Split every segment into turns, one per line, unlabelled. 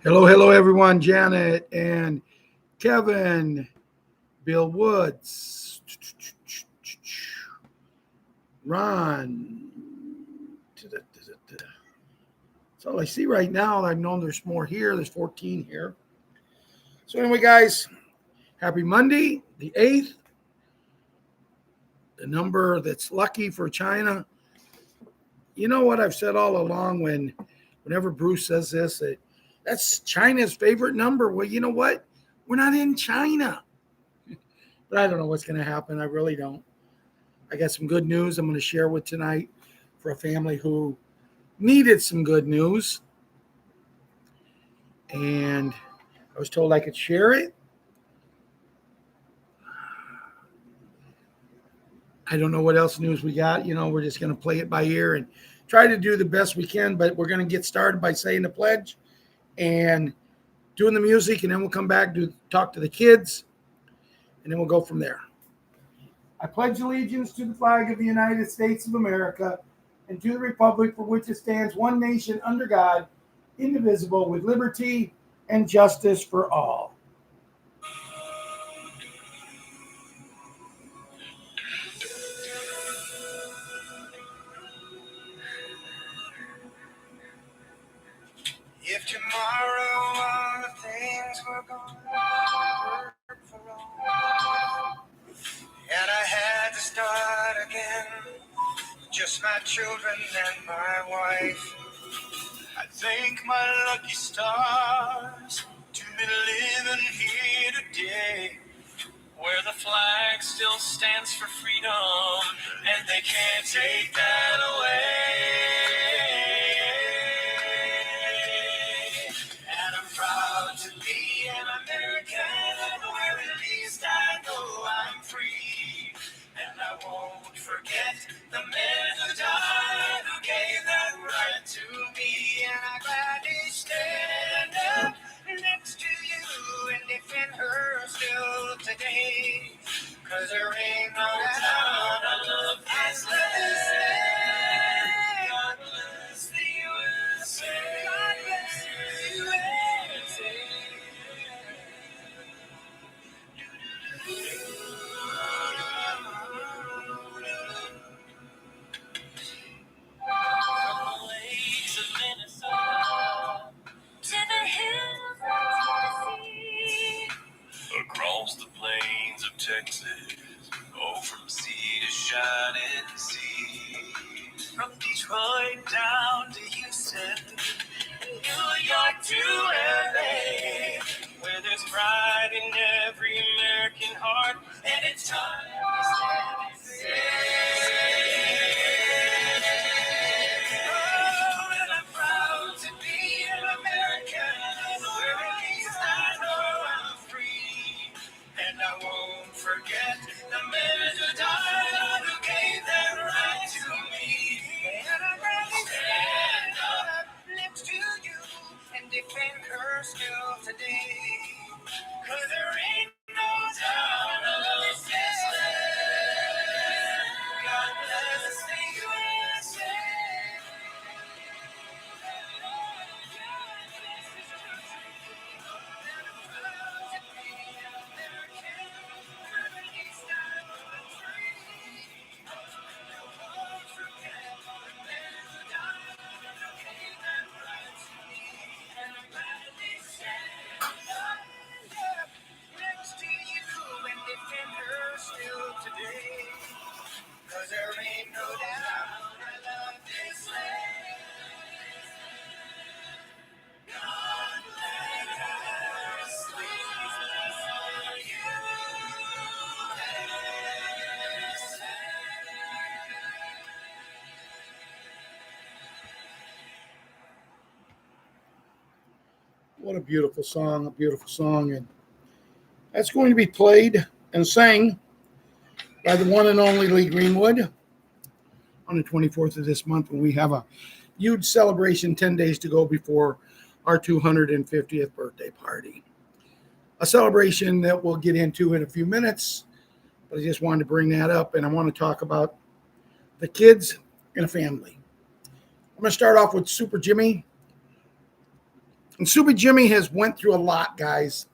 Hello, everyone. Janet and Kevin, Bill Woods, Ron. That's all I see right now. I've known there's more here. There's 14 here. So, anyway, guys, happy Monday, the 8th. The number that's lucky for China. You know what I've said all along whenever Bruce says this, that's China's favorite number. Well, you know what? We're not in China. But I don't know what's going to happen. I really don't. I got some good news I'm going to share with tonight for a family who needed some good news. And I was told I could share it. I don't know what else news we got. We're just going to play it by ear and try to do the best we can. But we're going to get started by saying the pledge and doing the music. And then we'll come back to talk to the kids. And then we'll go from there. I pledge allegiance to the flag of the United States of America and to the republic for which it stands, one nation under God, indivisible, with liberty and justice for all.
If tomorrow all the things were gone, work for all, and I had to start again, just my children and my wife, I thank my lucky stars to be living here today, where the flag still stands for freedom, and they can't take that away. And I'm proud to be an American, where at least I know I'm free. And I won't forget the men who died, who gave that right to me. And I gladly stand up next to you and defend her still today. 'Cause there ain't no doubt I love this land. God bless the USA. God bless the USA. From the lakes of Minnesota to the hills of Tennessee, across the plains of Texas, oh, from sea to shining sea, from Detroit down to Houston, New York to LA, where there's pride in every American heart, and it's time we stand and say, oh, and I'm proud to be an American, where at least I know I'm free, and I won't forget the men who died, who gave their right to me, and I'm ready to stand up next to you and defend her still today. 'Cause there ain't no doubt I love this land. God bless the USA. Next to you and defend her still today. 'Cause there ain't no doubt I love this land. God bless the USA.
What a beautiful song, And that's going to be played and sang by the one and only Lee Greenwood on the 24th of this month when we have a huge celebration 10 days to go before our 250th birthday party. A celebration that we'll get into in a few minutes, but I just wanted to bring that up, and I want to talk about the kids and a family. I'm going to start off with Super Jimmy. And Super Jimmy has went through a lot, guys.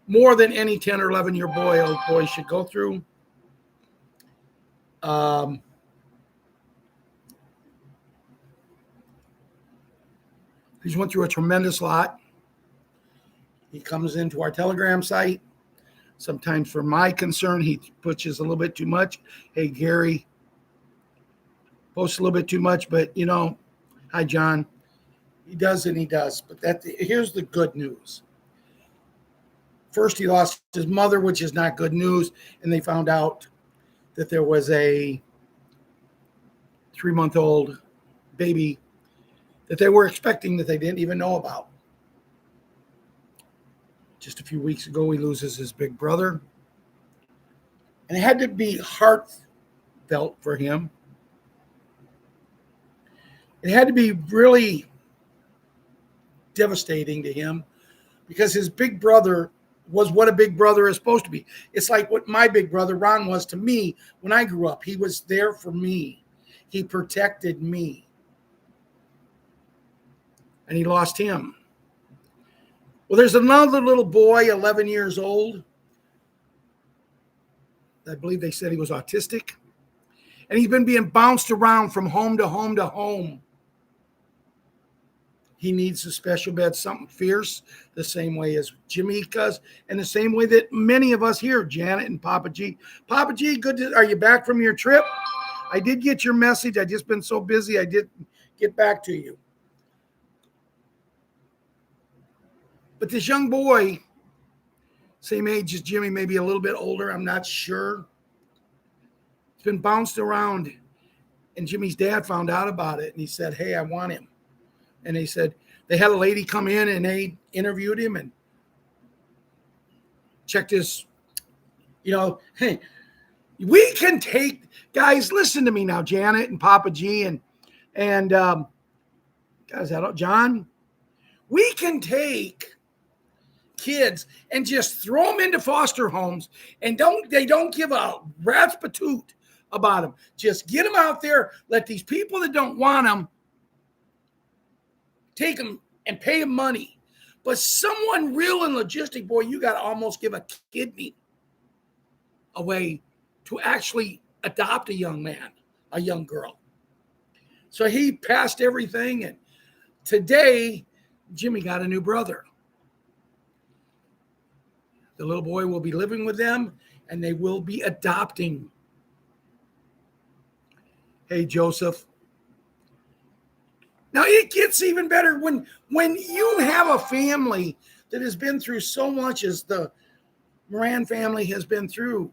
More than any 10 or 11-year old boy should go through. He's went through a tremendous lot. He comes into our Telegram site. Sometimes for my concern, he pushes a little bit too much. Hey, Gary, posts a little bit too much, but hi, John. He does and he does. But here's the good news. First, he lost his mother, which is not good news. And they found out that there was a 3-month-old baby that they were expecting that they didn't even know about. Just a few weeks ago, he loses his big brother. And it had to be heartfelt for him. It had to be really devastating to him because his big brother was what a big brother is supposed to be. It's like what my big brother, Ron, was to me when I grew up. He was there for me. He protected me. And he lost him. Well, there's another little boy, 11 years old. I believe they said he was autistic. And he's been being bounced around from home to home to home. He needs a special bed, something fierce, the same way as Jimmy does, and the same way that many of us here, Janet and Papa G. Papa G, are you back from your trip? I did get your message. I just been so busy, I didn't get back to you. But this young boy, same age as Jimmy, maybe a little bit older, I'm not sure. He's been bounced around. And Jimmy's dad found out about it. And he said, hey, I want him. And they said, they had a lady come in and they interviewed him and checked his, hey, we can take, guys, listen to me now, Janet and Papa G and guys, John, we can take kids and just throw them into foster homes and they don't give a rat's patoot about them. Just get them out there. Let these people that don't want them take them and pay them money. But someone real and logistic, boy, you got to almost give a kidney away to actually adopt a young man, a young girl. So he passed everything. And today, Jimmy got a new brother. The little boy will be living with them, and they will be adopting. Hey, Joseph. Now, it gets even better when you have a family that has been through so much as the Moran family has been through.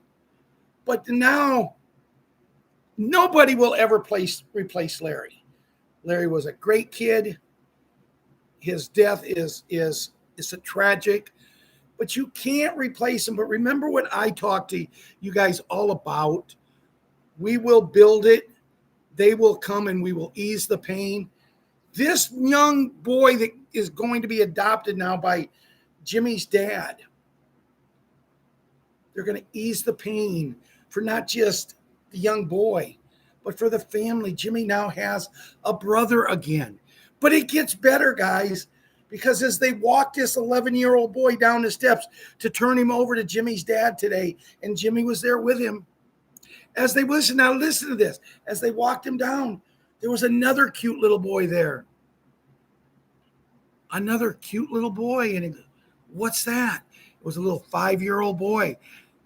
But now, nobody will ever replace Larry. Larry was a great kid. His death is a tragic. But you can't replace them. But remember what I talked to you guys all about. We will build it. They will come and we will ease the pain. This young boy that is going to be adopted now by Jimmy's dad, they're going to ease the pain for not just the young boy, but for the family. Jimmy now has a brother again. But it gets better, guys. Because as they walked this 11-year-old boy down the steps to turn him over to Jimmy's dad today, and Jimmy was there with him, as they listen to this, as they walked him down, there was another cute little boy there. Another cute little boy. And what's that? It was a little 5-year-old boy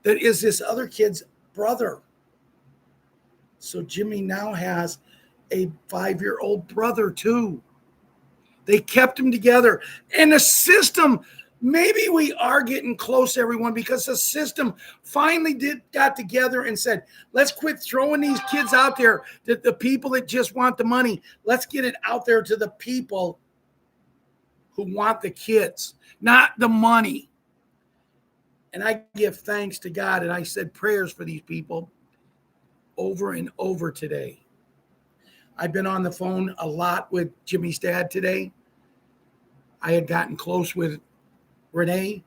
that is this other kid's brother. So Jimmy now has a 5-year-old brother too. They kept them together. And the system, maybe we are getting close, everyone, because the system finally got together and said, let's quit throwing these kids out there, the people that just want the money. Let's get it out there to the people who want the kids, not the money. And I give thanks to God, and I said prayers for these people over and over today. I've been on the phone a lot with Jimmy's dad today. I had gotten close with Renee,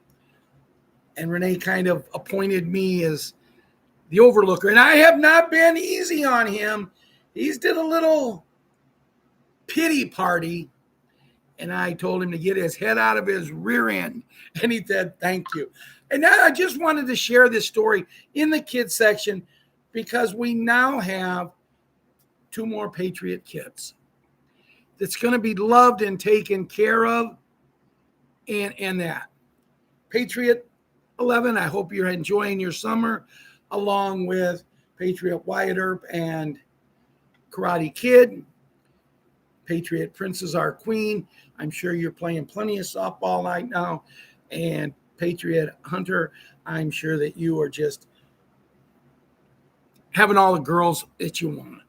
and Renee kind of appointed me as the overlooker. And I have not been easy on him. He's did a little pity party, And I told him to get his head out of his rear end. And he said, thank you. And I just wanted to share this story in the kids section because we now have 2 more Patriot kids that's going to be loved and taken care of. And that. Patriot 11, I hope you're enjoying your summer along with Patriot Wyatt Earp and Karate Kid. Patriot Princess Our Queen. I'm sure you're playing plenty of softball right now. And Patriot Hunter, I'm sure that you are just having all the girls that you want.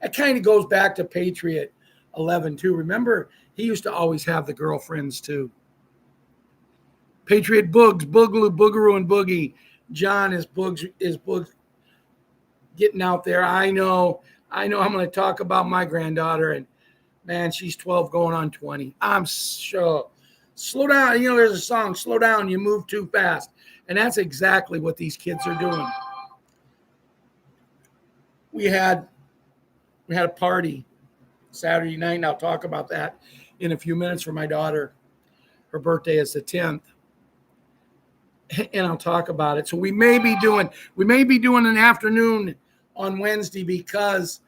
That kind of goes back to Patriot 11 too. Remember, he used to always have the girlfriends too. Patriot Boogs, Boogaloo, Boogaroo, and Boogie. John is Boogs getting out there. I know I'm going to talk about my granddaughter, and man, she's 12 going on 20. I'm sure. Slow down. You know, there's a song, slow down, you move too fast. And that's exactly what these kids are doing. We had a party Saturday night, and I'll talk about that in a few minutes for my daughter. Her birthday is the 10th. And I'll talk about it. So we may be doing an afternoon on Wednesday because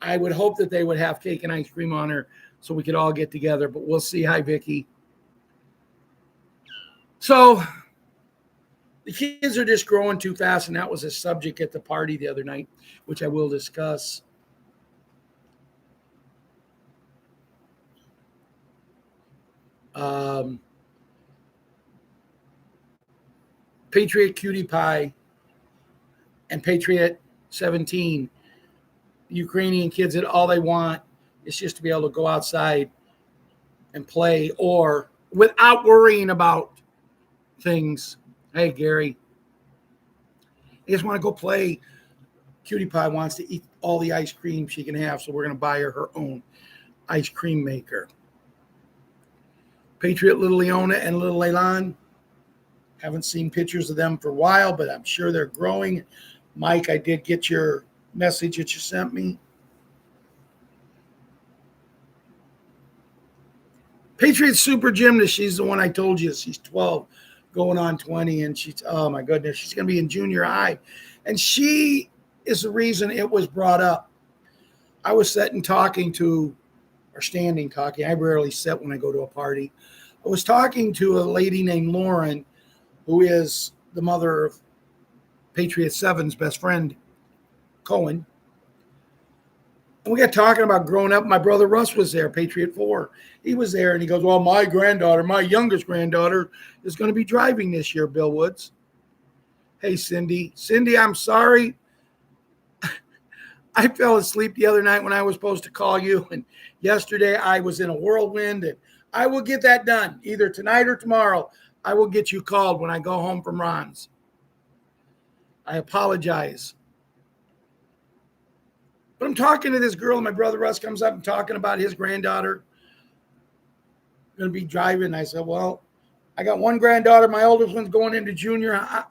I would hope that they would have cake and ice cream on her so we could all get together, but we'll see. Hi, Vicky. So the kids are just growing too fast, and that was a subject at the party the other night, which I will discuss. Patriot Cutie Pie and Patriot 17, Ukrainian kids, that all they want is just to be able to go outside and play, or without worrying about things. Hey, Gary, I just want to go play. Cutie Pie wants to eat all the ice cream she can have, so we're going to buy her own ice cream maker. Patriot Little Leona and Little Elan. Haven't seen pictures of them for a while, but I'm sure they're growing. Mike, I did get your message that you sent me. Patriot Super Gymnast, she's the one I told you. She's 12, going on 20, and she's, oh my goodness, she's going to be in junior high. And she is the reason it was brought up. I was standing talking. I rarely sit when I go to a party. I was talking to a lady named Lauren, who is the mother of Patriot 7's best friend, Cohen. And we got talking about growing up. My brother Russ was there, Patriot 4. He was there, and he goes, well, my youngest granddaughter, is going to be driving this year, Bill Woods. Hey, Cindy. Cindy, I'm sorry. I fell asleep the other night when I was supposed to call you, and yesterday I was in a whirlwind, and I will get that done either tonight or tomorrow. I will get you called when I go home from Ron's. I apologize. But I'm talking to this girl, and my brother Russ comes up and talking about his granddaughter going to be driving. I said, well, I got one granddaughter. My oldest one's going into junior high,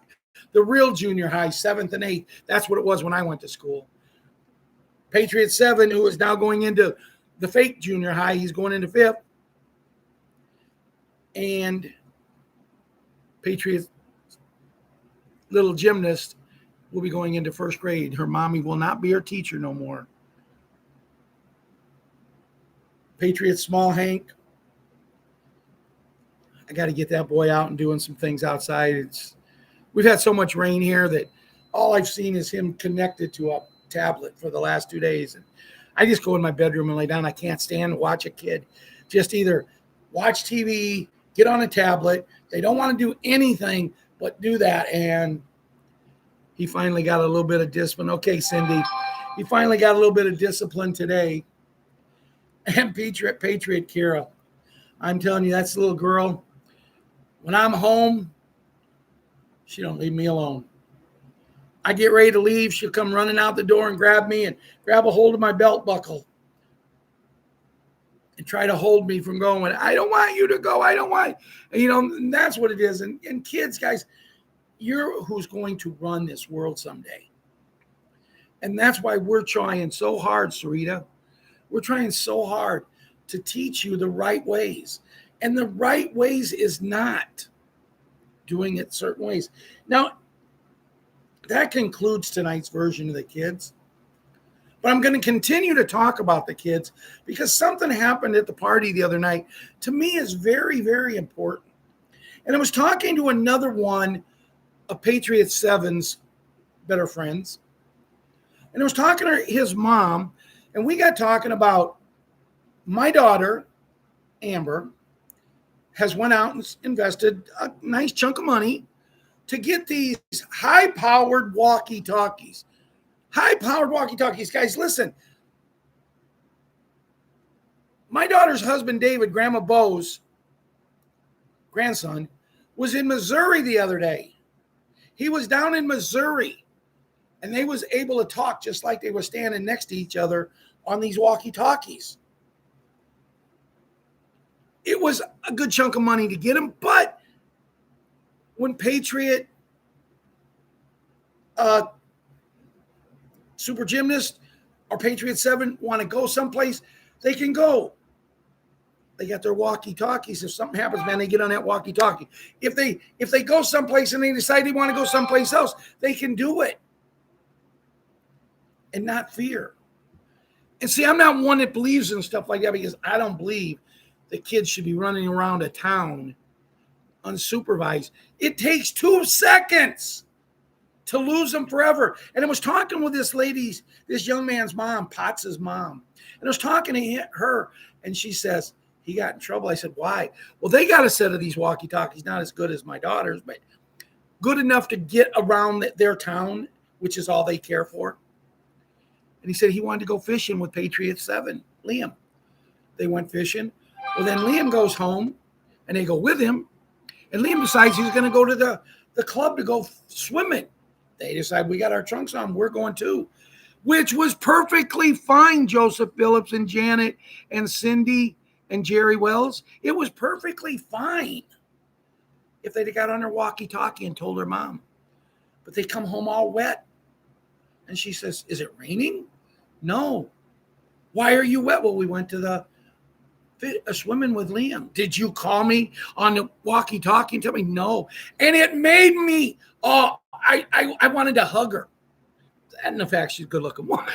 the real junior high, 7th and 8th. That's what it was when I went to school. Patriot 7, who is now going into the fake junior high. He's going into 5th. And Patriot little gymnast will be going into 1st grade. Her mommy will not be her teacher no more. Patriot Small Hank. I got to get that boy out and doing some things outside. We've had so much rain here that all I've seen is him connected to a tablet for the last 2 days. And I just go in my bedroom and lay down. I can't stand to watch a kid just either watch TV, get on a tablet. They don't want to do anything but do that. And he finally got a little bit of discipline. Okay, Cindy. He finally got a little bit of discipline today. And Patriot Kira. I'm telling you, that's a little girl. When I'm home, she don't leave me alone. I get ready to leave, she'll come running out the door and grab me and grab a hold of my belt buckle and try to hold me from going. I don't want you to go. I don't want, and that's what it is. And kids, guys, you're who's going to run this world someday. And that's why we're trying so hard, Sarita. We're trying so hard. to teach you the right ways. And the right ways is not doing it certain ways. Now, that concludes tonight's version of the kids. But I'm going to continue to talk about the kids because something happened at the party the other night to me is very, very important. And I was talking to another one of Patriot 7's better friends. And I was talking to his mom, and we got talking about my daughter, Amber, has went out and invested a nice chunk of money to get these high-powered walkie-talkies. High-powered walkie-talkies. Guys, listen. My daughter's husband, David, Grandma Bo's grandson, was in Missouri the other day. He was down in Missouri, and they was able to talk just like they were standing next to each other on these walkie-talkies. It was a good chunk of money to get them, but when Patriot Super Gymnast or Patriot 7 want to go someplace, they can go. They got their walkie-talkies. If something happens, man, they get on that walkie-talkie. If they go someplace and they decide they want to go someplace else, they can do it and not fear. And see, I'm not one that believes in stuff like that because I don't believe that kids should be running around a town unsupervised. It takes 2 seconds to lose them forever. And I was talking with this young man's mom, Potts' mom. And I was talking to her, and she says, he got in trouble. I said, why? Well, they got a set of these walkie-talkies, not as good as my daughter's, but good enough to get around their town, which is all they care for. And he said he wanted to go fishing with Patriot 7, Liam. They went fishing. Well, then Liam goes home, and they go with him. And Liam decides he's going to go to the club to go swimming. They decide, we got our trunks on, we're going too. Which was perfectly fine, Joseph Phillips and Janet and Cindy and Jerry Wells. It was perfectly fine if they'd got on their walkie-talkie and told their mom. But they come home all wet. And she says, is it raining? No. Why are you wet? Well, we went to the swimming with Liam. Did you call me on the walkie-talkie and tell me? No. And it made me, I wanted to hug her. And in fact, she's a good-looking woman.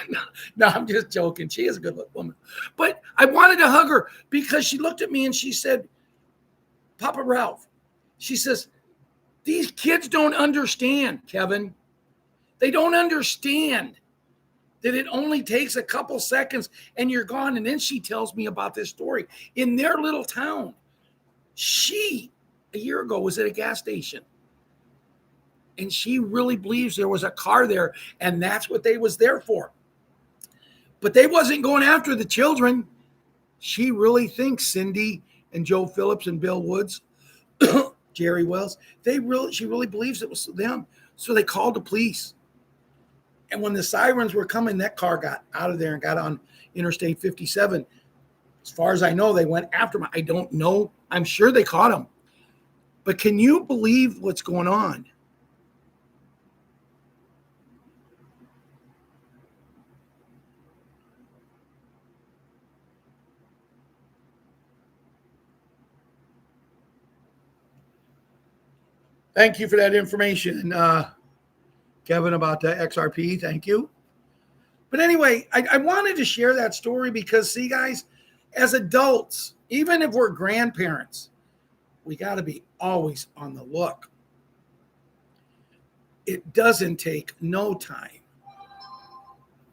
No, I'm just joking. She is a good-looking woman. But I wanted to hug her because she looked at me and she said, Papa Ralph, she says, these kids don't understand, Kevin. They don't understand that it only takes a couple seconds and you're gone. And then she tells me about this story. In their little town, she, a year ago, was at a gas station. And she really believes there was a car there, and that's what they was there for. But they wasn't going after the children. She really thinks Cindy and Joe Phillips and Bill Woods, Jerry Wells, she really believes it was them. So they called the police. And when the sirens were coming, that car got out of there and got on Interstate 57. As far as I know, they went after him. I don't know. I'm sure they caught him. But can you believe what's going on? Thank you for that information, Kevin, about the XRP. Thank you. But anyway, I wanted to share that story because, see, guys, as adults, even if we're grandparents, we got to be always on the look. It doesn't take no time.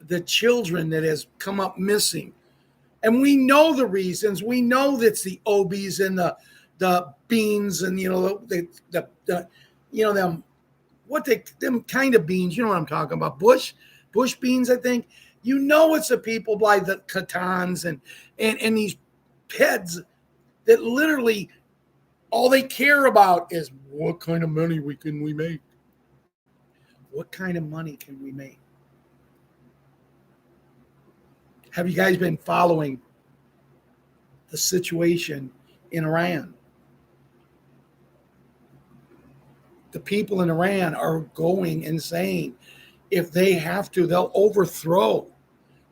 The children that has come up missing, and we know the reasons. We know that's the Obies and the beans and them kind of beans. You know what I'm talking about? Bush beans. I think it's the people by the Catons and these Peds that literally all they care about is what kind of money can we make? What kind of money can we make? Have you guys been following the situation in Iran? The people in Iran are going and saying if they have to, they'll overthrow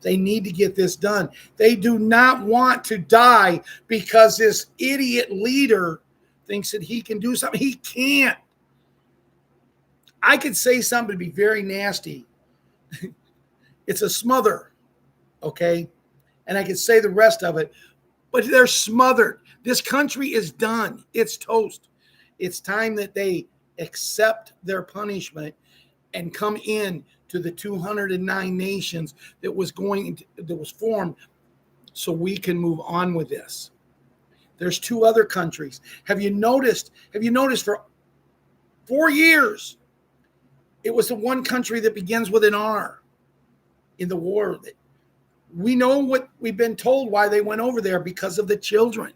They need to get this done. They do not want to die because this idiot leader thinks that he can do something. He can't. I could say something to be very nasty. It's a smother, okay? And I could say the rest of it, but they're smothered. This country is done. It's toast. It's time that they accept their punishment and come in to the 209 nations that was formed so we can move on with this. There's 2 other countries. Have you noticed for 4 years, it was the one country that begins with an R in the war. We know what we've been told why they went over there, because of the children.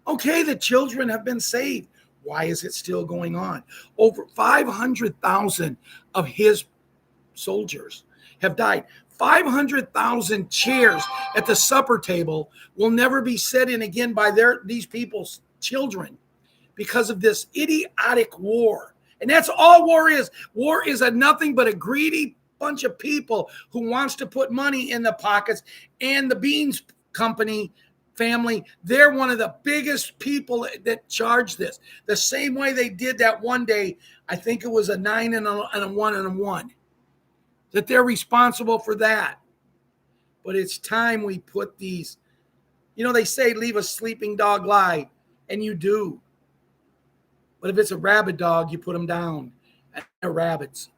Okay, the children have been saved. Why is it still going on? Over 500,000 of his soldiers have died. 500,000 chairs at the supper table will never be set in again by these people's children because of this idiotic war. And that's all war is. War is nothing but a greedy bunch of people who wants to put money in the pockets. And the Beans Company family, they're one of the biggest people that charge this. The same way they did that one day, I think it was a 9 and a 1 and a 1, that they're responsible for that. But it's time we put these, they say leave a sleeping dog lie, and you do. But if it's a rabid dog, you put them down. And they're rabbits.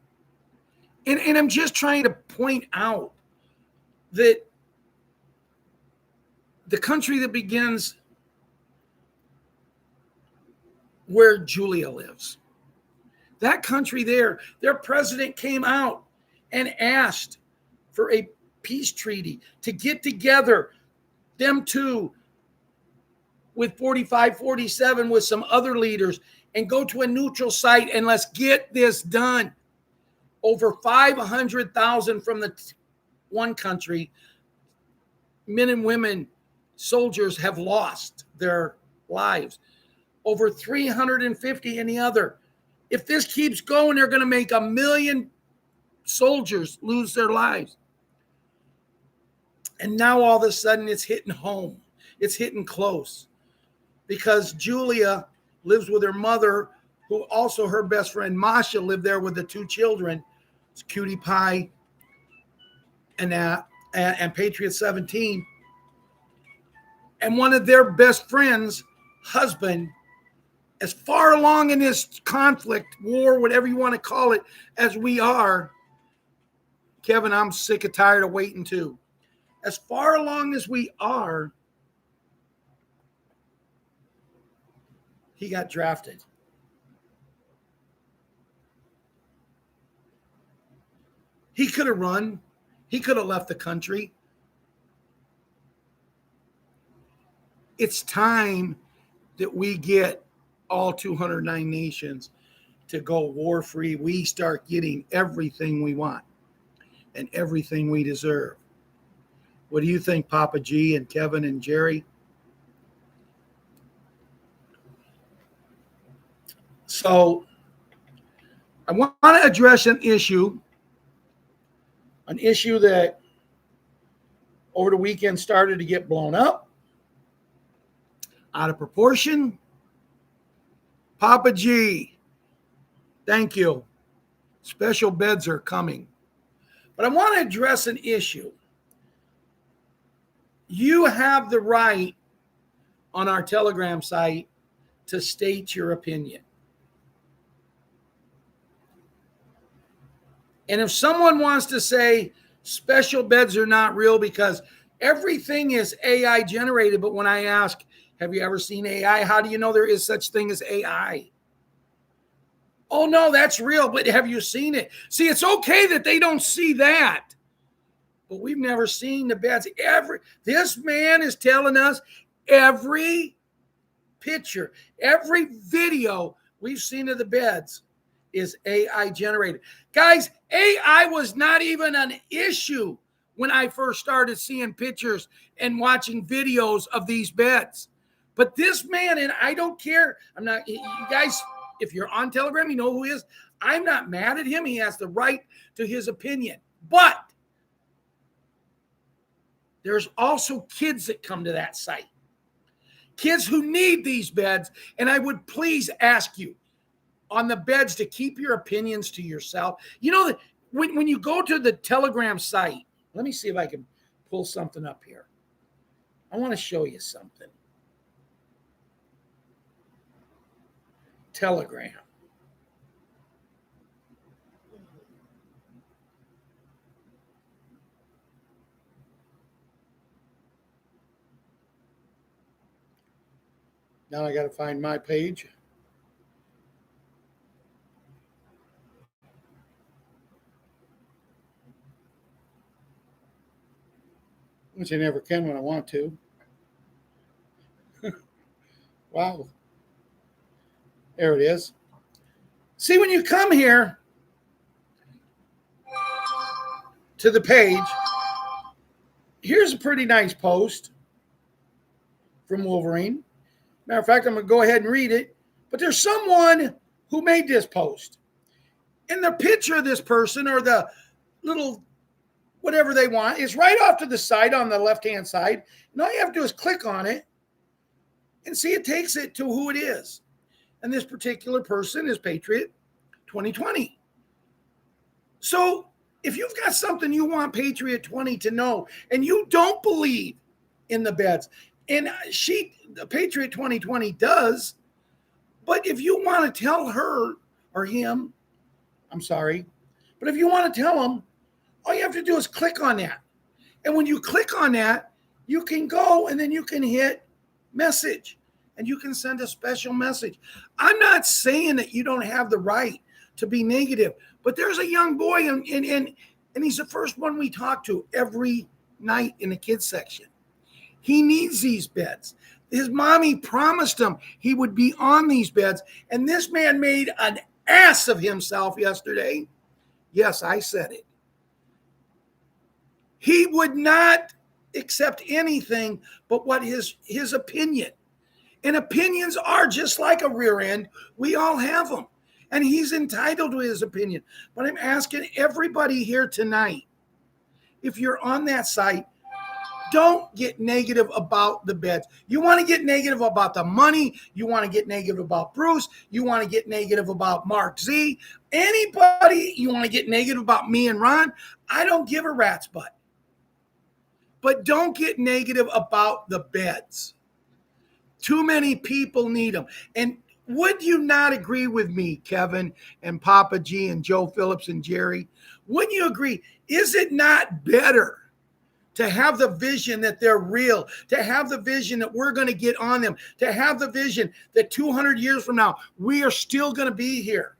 And I'm just trying to point out that the country that begins where Julia lives, that country there, their president came out and asked for a peace treaty to get together, them two, with 45, 47, with some other leaders, and go to a neutral site and let's get this done. Over 500,000 from the one country, men and women, soldiers, have lost their lives. Over 350 in the other. If this keeps going, they're going to make 1 million soldiers lose their lives. And now all of a sudden it's hitting home. It's hitting close. Because Julia lives with her mother, who also her best friend Masha lived there with the 2 children. It's Cutie Pie and Patriot 17. And one of their best friends' husband, as far along in this conflict, war, whatever you want to call it, as we are, Kevin, I'm sick and tired of waiting too. As far along as we are, he got drafted. He could have run. He could have left the country. It's time that we get all 209 nations to go war-free. We start getting everything we want and everything we deserve. What do you think, Papa G and Kevin and Jerry? So I want to address an issue that over the weekend started to get blown up, out of proportion. Papa G, thank you. Special beds are coming. But I want to address an issue. You have the right on our Telegram site to state your opinion. And if someone wants to say special beds are not real because everything is AI generated, but when I ask, have you ever seen AI? How do you know there is such thing as AI? Oh, no, that's real, but have you seen it? See, it's okay that they don't see that, but we've never seen the beds. This man is telling us every picture, every video we've seen of the beds is AI generated. Guys, AI was not even an issue when I first started seeing pictures and watching videos of these beds. But this man, and I don't care, you guys, if you're on Telegram, you know who he is. I'm not mad at him. He has the right to his opinion. But there's also kids that come to that site. Kids who need these beds. And I would please ask you on the beds to keep your opinions to yourself. You know, when you go to the Telegram site, let me see if I can pull something up here. I want to show you something. Telegram. Now I got to find my page. Which I never can when I want to. Wow. There it is. See, when you come here to the page, here's a pretty nice post from Wolverine. Matter of fact, I'm going to go ahead and read it. But there's someone who made this post. And the picture of this person, or the little whatever they want, is right off to the side on the left-hand side. And all you have to do is click on it and see it takes it to who it is. And this particular person is Patriot 2020. So if you've got something you want Patriot 20 to know, and you don't believe in the beds, and the Patriot 2020 does, but if you want to tell her or him, I'm sorry, but if you want to tell them, all you have to do is click on that. And when you click on that, you can go and then you can hit message and you can send a special message. I'm not saying that you don't have the right to be negative, but there's a young boy and he's the first one we talk to every night in the kids section. He needs these beds. His mommy promised him he would be on these beds. And this man made an ass of himself yesterday. Yes, I said it. He would not accept anything but what his opinion. And opinions are just like a rear end. We all have them. And he's entitled to his opinion. But I'm asking everybody here tonight, if you're on that site, don't get negative about the beds. You want to get negative about the money. You want to get negative about Bruce. You want to get negative about Mark Z. Anybody, you want to get negative about me and Ron. I don't give a rat's butt. But don't get negative about the beds. Too many people need them. And would you not agree with me, Kevin and Papa G and Joe Phillips and Jerry? Wouldn't you agree? Is it not better to have the vision that they're real, to have the vision that we're going to get on them, to have the vision that 200 years from now, we are still going to be here,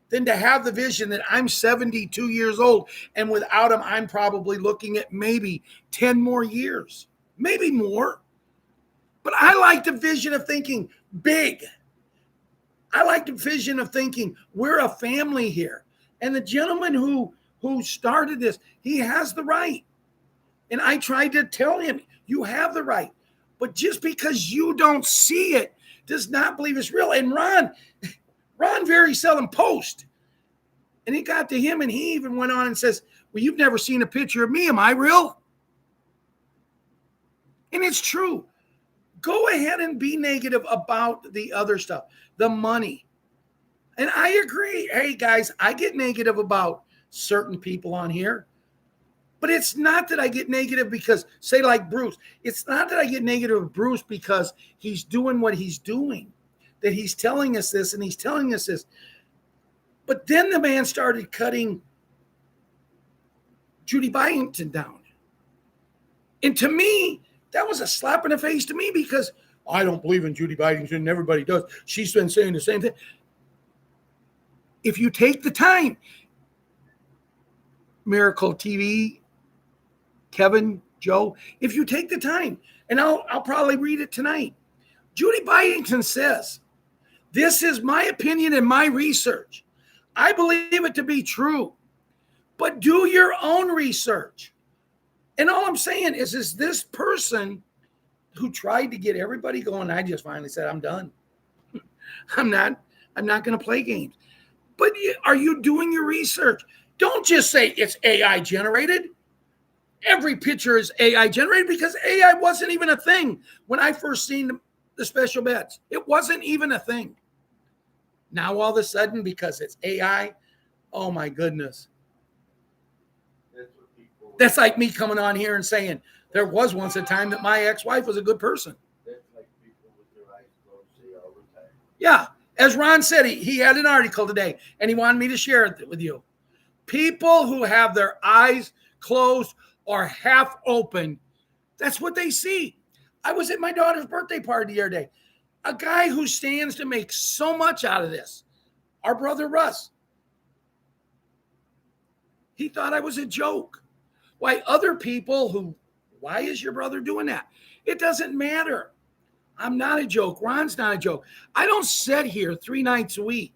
than to have the vision that I'm 72 years old and without them, I'm probably looking at maybe 10 more years, maybe more. But I like the vision of thinking big. I like the vision of thinking we're a family here. And the gentleman who started this, he has the right. And I tried to tell him, you have the right. But just because you don't see it does not believe it's real. And Ron very seldom posts. And it got to him and he even went on and says, well, you've never seen a picture of me. Am I real? And it's true. Go ahead and be negative about the other stuff, the money. And I agree. Hey, guys, I get negative about certain people on here. But it's not that I get negative because, say like Bruce, it's not that I get negative with Bruce because he's doing what he's doing, that he's telling us this and he's telling us this. But then the man started cutting Judy Byington down. And to me, that was a slap in the face to me because I don't believe in Judy Byington and everybody does. She's been saying the same thing. If you take the time, Miracle TV, Kevin, Joe, if you take the time, and I'll probably read it tonight. Judy Byington says, this is my opinion and my research. I believe it to be true, but do your own research. And all I'm saying is this person who tried to get everybody going, I just finally said, I'm done. I'm not going to play games. But are you doing your research? Don't just say it's AI generated. Every picture is AI generated because AI wasn't even a thing when I first seen the special beds. It wasn't even a thing. Now all of a sudden, because it's AI, oh my goodness. That's like me coming on here and saying there was once a time that my ex-wife was a good person.
That's like people with their eyes closed say all the time.
Yeah. As Ron said, he had an article today and he wanted me to share it with you. People who have their eyes closed or half open, that's what they see. I was at my daughter's birthday party the other day. A guy who stands to make so much out of this, our brother Russ, he thought I was a joke. Why other people why is your brother doing that? It doesn't matter. I'm not a joke. Ron's not a joke. I don't sit here 3 nights a week.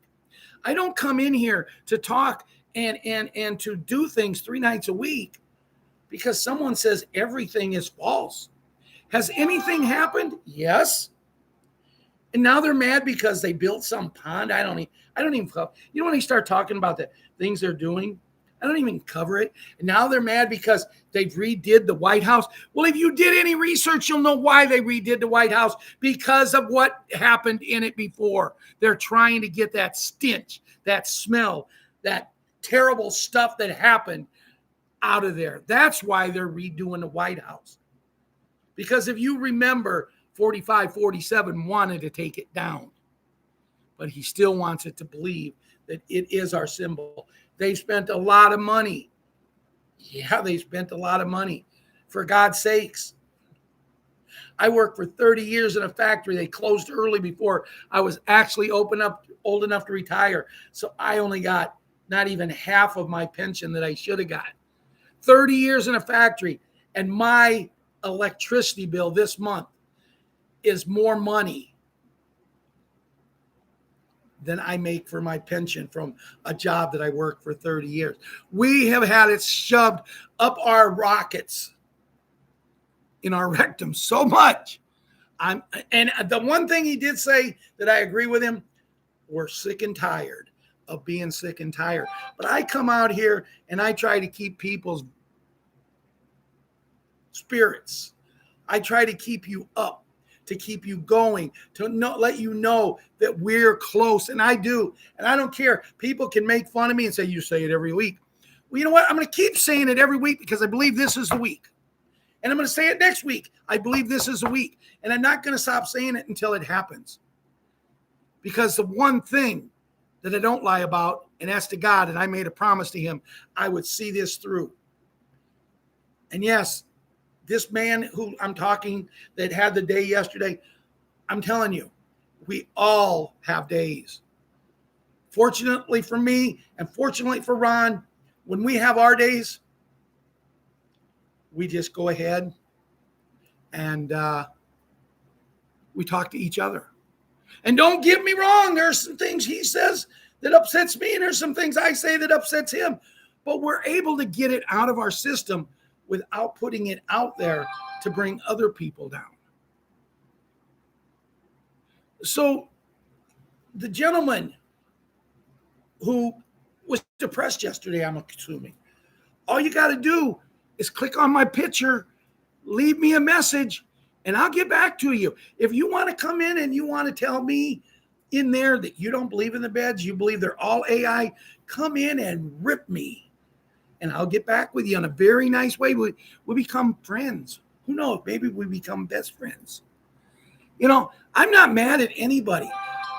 I don't come in here to talk and to do things 3 nights a week because someone says everything is false. Has anything happened? Yes. And now they're mad because they built some pond. I don't even, you know, when they start talking about the things they're doing, I don't even cover it. And now they're mad because they've redid the White House. Well, if you did any research, you'll know why they redid the White House, because of what happened in it before. They're trying to get that stench, that smell, that terrible stuff that happened out of there. That's why they're redoing the White House. Because if you remember, 45-47 wanted to take it down, but he still wants it to believe that it is our symbol. They spent a lot of money. Yeah, they spent a lot of money. For God's sakes. I worked for 30 years in a factory. They closed early before I was actually old enough to retire. So I only got not even half of my pension that I should have got. 30 years in a factory, and my electricity bill this month is more money than I make for my pension from a job that I worked for 30 years. We have had it shoved up our rockets in our rectum so much. And the one thing he did say that I agree with him, we're sick and tired of being sick and tired. But I come out here and I try to keep people's spirits. I try to keep you up, to keep you going, to not let you know that we're close. And I do. And I don't care. People can make fun of me and say, you say it every week. Well, you know what? I'm going to keep saying it every week because I believe this is the week. And I'm going to say it next week. I believe this is the week. And I'm not going to stop saying it until it happens. Because the one thing that I don't lie about, and that's to God, and I made a promise to him, I would see this through. And yes, this man who I'm talking that had the day yesterday, I'm telling you, we all have days. Fortunately for me and fortunately for Ron, when we have our days, we just go ahead and we talk to each other. And don't get me wrong, there's some things he says that upsets me, and there's some things I say that upsets him. But we're able to get it out of our system without putting it out there to bring other people down. So the gentleman who was depressed yesterday, I'm assuming, all you got to do is click on my picture, leave me a message, and I'll get back to you. If you want to come in and you want to tell me in there that you don't believe in the beds, you believe they're all AI, come in and rip me. And I'll get back with you in a very nice way. We become friends. Who knows? Maybe we become best friends. You know, I'm not mad at anybody.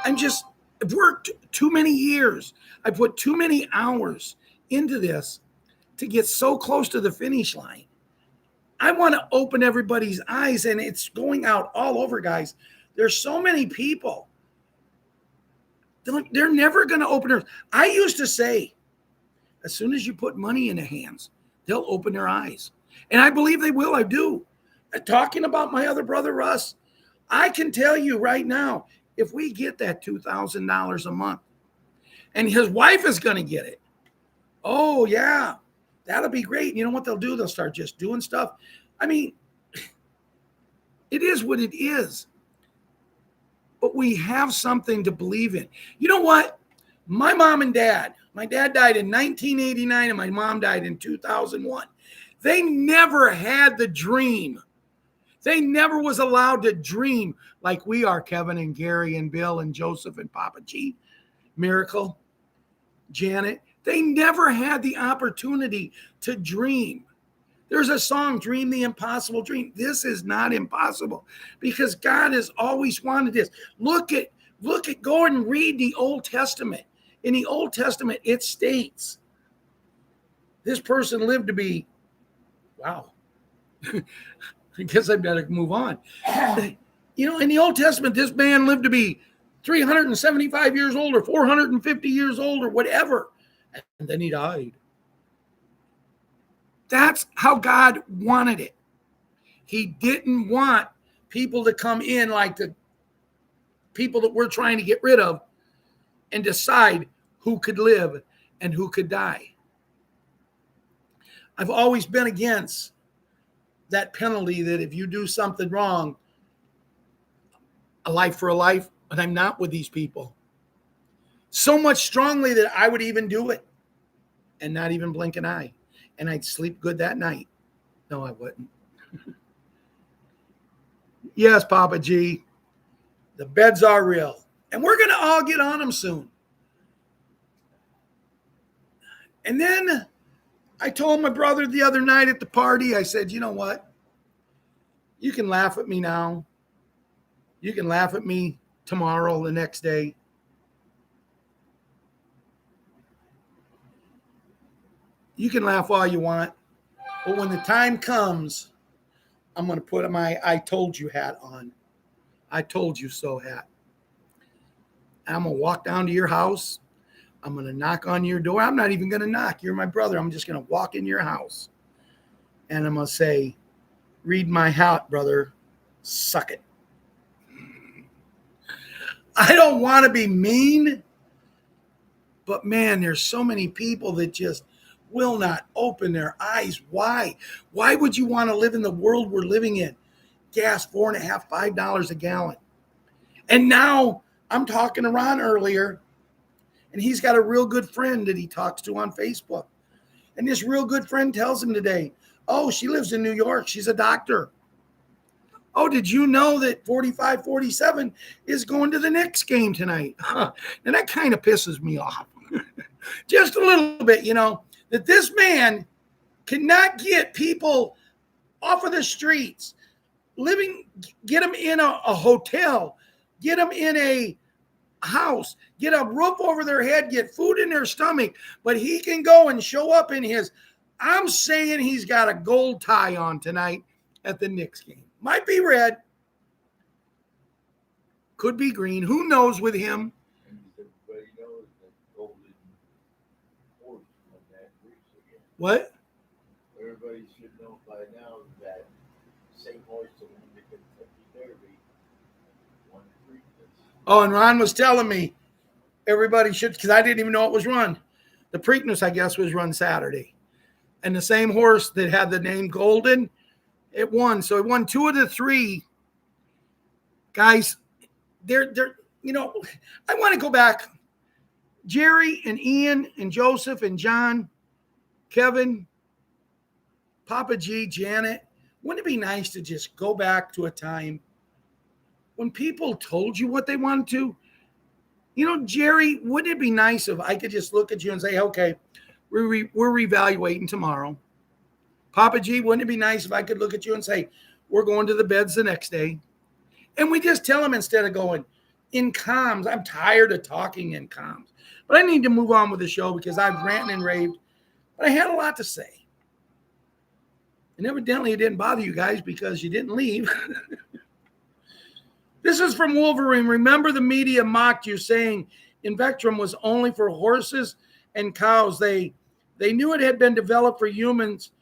I've worked too many years. I put too many hours into this to get so close to the finish line. I want to open everybody's eyes, and it's going out all over, guys. There's so many people. They're never going to open their. I used to say, as soon as you put money in their hands, they'll open their eyes. And I believe they will. I do. Talking about my other brother, Russ, I can tell you right now, if we get that $2,000 a month, and his wife is going to get it, oh, yeah, that'll be great. You know what they'll do? They'll start just doing stuff. I mean, it is what it is. But we have something to believe in. You know what? My mom and dad, my dad died in 1989 and my mom died in 2001. They never had the dream. They never was allowed to dream like we are, Kevin and Gary and Bill and Joseph and Papa G, Miracle, Janet. They never had the opportunity to dream. There's a song, Dream the Impossible Dream. This is not impossible because God has always wanted this. Go and read the Old Testament. In the Old Testament, it states this person lived to be, wow. I guess I better move on. You know, in the Old Testament, this man lived to be 375 years old or 450 years old or whatever. And then he died. That's how God wanted it. He didn't want people to come in like the people that we're trying to get rid of and decide who could live and who could die. I've always been against that penalty that if you do something wrong, a life for a life, and I'm not with these people. So much strongly that I would even do it and not even blink an eye. And I'd sleep good that night. No, I wouldn't. Yes, Papa G, the beds are real. And we're going to all get on them soon. And then I told my brother the other night at the party, I said, you know what? You can laugh at me now. You can laugh at me tomorrow, the next day. You can laugh all you want. But when the time comes, I'm going to put my I told you hat on. I told you so hat. I'm going to walk down to your house. I'm going to knock on your door. I'm not even going to knock. You're my brother. I'm just going to walk in your house. And I'm going to say, read my hat, brother. Suck it. I don't want to be mean. But man, there's so many people that just will not open their eyes. Why? Why would you want to live in the world we're living in? Gas, $4.50, $5 a gallon. And now I'm talking to Ron earlier, and he's got a real good friend that he talks to on Facebook. And this real good friend tells him today, oh, she lives in New York. She's a doctor. Oh, did you know that 45-47 is going to the Knicks game tonight? And that kind of pisses me off. Just a little bit, you know, that this man cannot get people off of the streets, get them in a hotel, get them in a house, get a roof over their head, get food in their stomach, but he can go and show up in his, I'm saying he's got a gold tie on tonight at the Knicks game. Might be red, could be green, who knows with him.
Everybody knows that golden horse won that race again.
What?
Everybody should know by now that same horse that won the Kentucky Derby won the Preakness.
Oh, and Ron was telling me everybody should, because I didn't even know it was run. The Preakness, I guess, was run Saturday. And the same horse that had the name Golden, it won. So it won 2 of the 3. Guys, they're you know, I want to go back. Jerry and Ian and Joseph and John, Kevin, Papa G, Janet, wouldn't it be nice to just go back to a time when people told you what they wanted to? You know, Jerry, wouldn't it be nice if I could just look at you and say, okay, we're reevaluating tomorrow? Papa G, wouldn't it be nice if I could look at you and say, we're going to the beds the next day? And we just tell them instead of going in comms. I'm tired of talking in comms. But I need to move on with the show because I've ranted and raved. But I had a lot to say. And evidently it didn't bother you guys because you didn't leave. This is from Wolverine. Remember the media mocked you saying Invectrum was only for horses and cows. They knew it had been developed for humans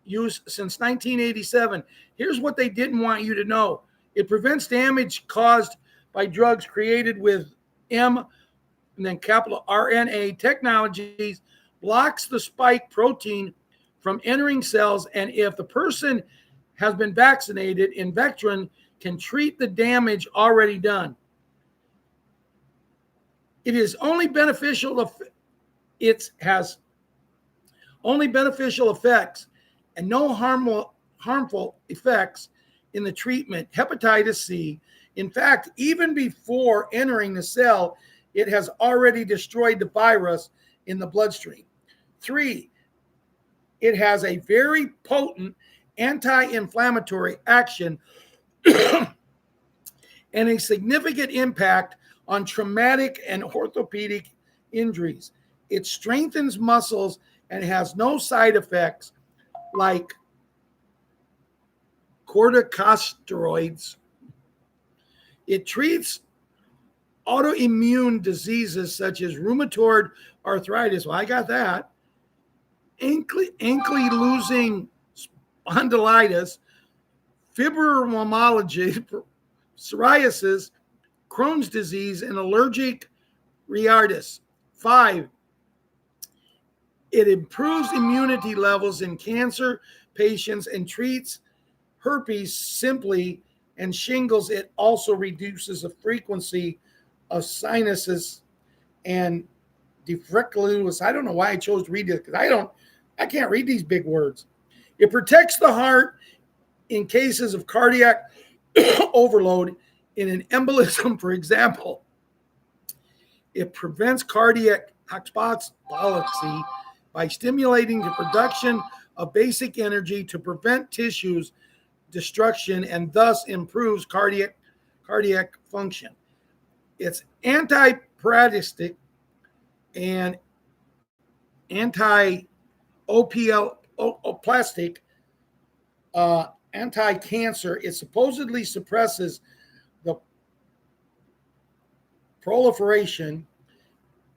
use since 1987. Here's what they didn't want you to know. It prevents damage caused by drugs created with and then capital RNA technologies, blocks the spike protein from entering cells, and if the person has been vaccinated, Invectrum can treat the damage already done. It is only beneficial if it has only beneficial effects and no harmful effects in the treatment, hepatitis C. In fact, even before entering the cell, it has already destroyed the virus in the bloodstream. 3, it has a very potent anti-inflammatory action and a significant impact on traumatic and orthopedic injuries. It strengthens muscles and has no side effects like corticosteroids. It treats autoimmune diseases such as rheumatoid arthritis. Well, I got that. Ankylosing spondylitis, fibromyalgia, psoriasis, Crohn's disease, and allergic rhinitis. 5, it improves immunity levels in cancer patients and treats herpes simply and shingles. It also reduces the frequency of sinuses and diverticulitis. I don't know why I chose to read this because I can't read these big words. It protects the heart in cases of cardiac overload in an embolism, for example. It prevents cardiac hypoxia by stimulating the production of basic energy to prevent tissues destruction and thus improves cardiac function. It's anti-parasitic and anti-opioid, anti-cancer. It supposedly suppresses the proliferation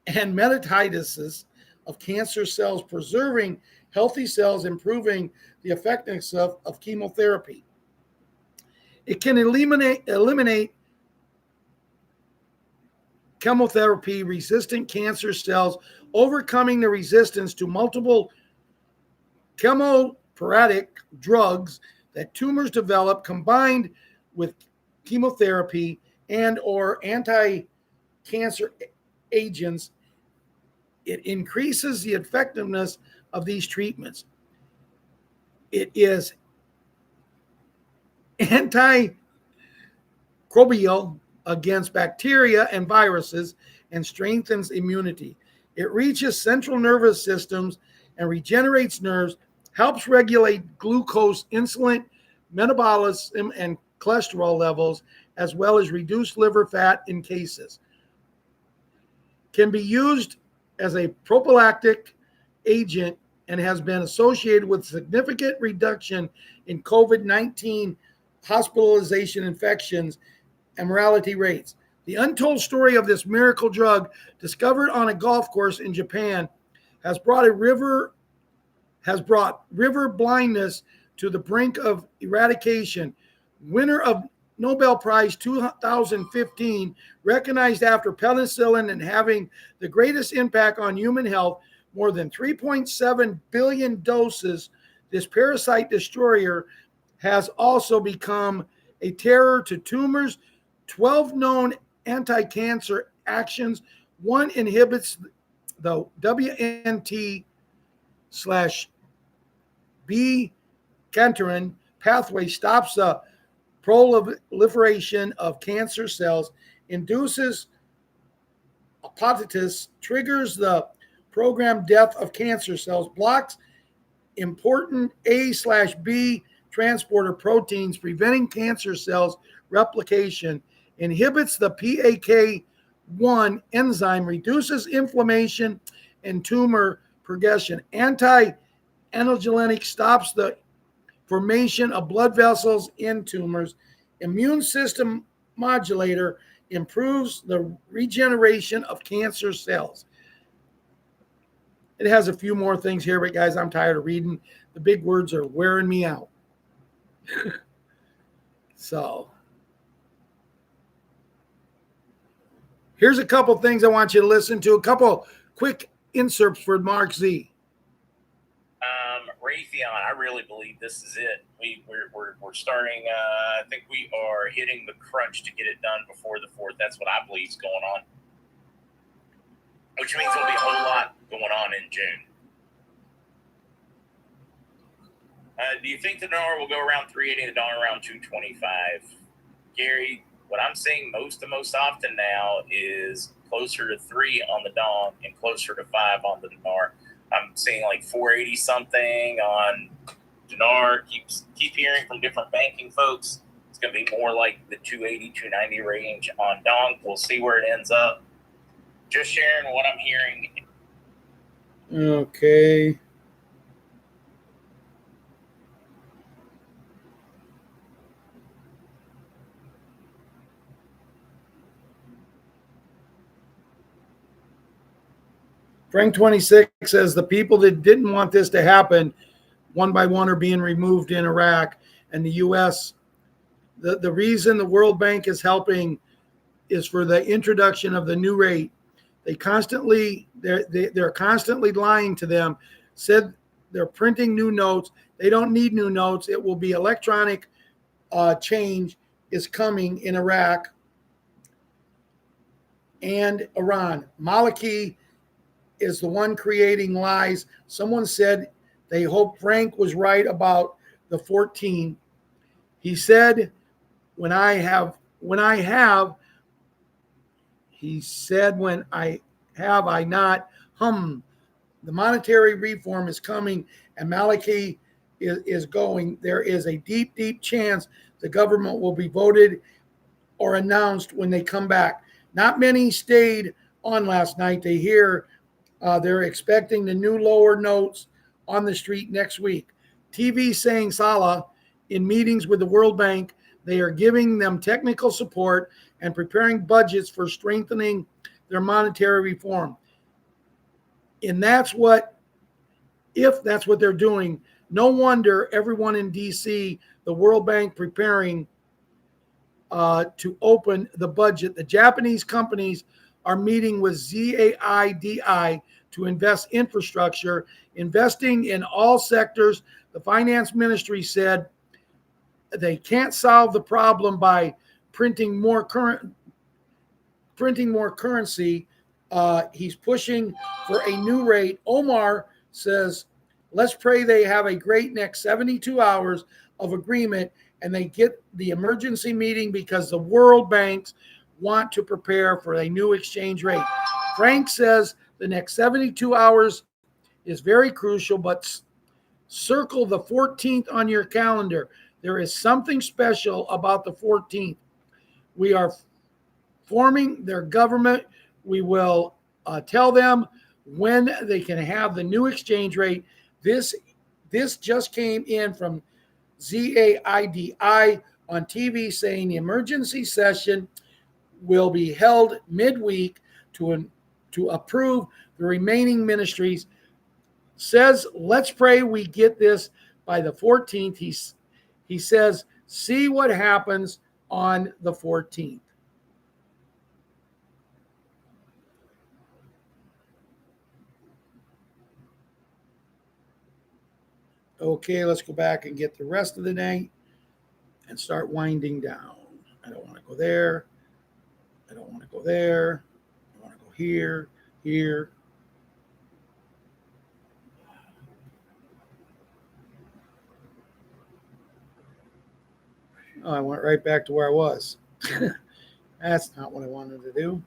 and metastasis of cancer cells, preserving healthy cells, improving the effectiveness of chemotherapy. It can eliminate chemotherapy resistant cancer cells, overcoming the resistance to multiple chemotherapeutic drugs that tumors develop combined with chemotherapy and or anti-cancer agents. It increases the effectiveness of these treatments. It is antimicrobial against bacteria and viruses and strengthens immunity. It reaches central nervous systems and regenerates nerves, helps regulate glucose, insulin, metabolism, and cholesterol levels, as well as reduce liver fat in cases. Can be used as a prophylactic agent and has been associated with significant reduction in COVID-19 hospitalization, infections, and mortality rates. The untold story of this miracle drug discovered on a golf course in Japan has brought river blindness to the brink of eradication. Winner of Nobel Prize 2015, recognized after penicillin and having the greatest impact on human health, more than 3.7 billion doses, this parasite destroyer has also become a terror to tumors. 12 known anti-cancer actions. 1 inhibits the WNT/B-canterin pathway, stops the proliferation of cancer cells, induces apoptosis, triggers the programmed death of cancer cells, blocks important A/B transporter proteins, preventing cancer cells replication, inhibits the PAK1 enzyme, reduces inflammation and tumor progression, anti-angiogenic, stops the formation of blood vessels in tumors, immune system modulator, improves the regeneration of cancer cells. It has a few more things here, but guys, I'm tired of reading. The big words are wearing me out. So here's a couple things I want you to listen to. A couple quick inserts for Mark Z.
Raytheon, I really believe this is it. We're starting. I think we are hitting the crunch to get it done before the 4th. That's what I believe is going on, which means there'll be a whole lot going on in June. Do you think the dinar will go around 380 and the dollar around 225? Gary, what I'm seeing most often now is closer to 3 on the dong and closer to 5 on the dinar. I'm seeing like 480 something on dinar. Keep hearing from different banking folks. It's going to be more like the 280, 290 range on dong. We'll see where it ends up. Just sharing what I'm hearing.
Okay. Frank 26 says the people that didn't want this to happen one by one are being removed in Iraq and the U.S. The reason the World Bank is helping is for the introduction of the new rate. They're constantly lying to them. Said they're printing new notes. They don't need new notes. It will be electronic change is coming in Iraq and Iran. Maliki is the one creating lies. Someone said they hope Frank was right about the 14. He said, when I have, I not, the monetary reform is coming and Maliki is going. There is a deep, deep chance the government will be voted or announced when they come back. Not many stayed on last night. They hear they're expecting the new lower notes on the street next week. TV saying Salah in meetings with the World Bank, they are giving them technical support and preparing budgets for strengthening their monetary reform. And if that's what they're doing, no wonder everyone in DC, the World Bank preparing to open the budget. The Japanese companies are meeting with ZAIDI to invest infrastructure, investing in all sectors. The finance ministry said they can't solve the problem by printing more currency. He's pushing for a new rate. Omar says, let's pray they have a great next 72 hours of agreement and they get the emergency meeting because the world banks want to prepare for a new exchange rate. Frank says the next 72 hours is very crucial, but circle the 14th on your calendar. There is something special about the 14th. We are forming their government. We will tell them when they can have the new exchange rate. This just came in from ZAIDI on TV saying the emergency session will be held midweek to approve the remaining ministries. Says, let's pray we get this by the 14th. He says, see what happens on the 14th. Okay, let's go back and get the rest of the night and start winding down. I don't want to go there. I don't want to go there. I want to go here, here. Oh, I went right back to where I was. That's not what I wanted to do.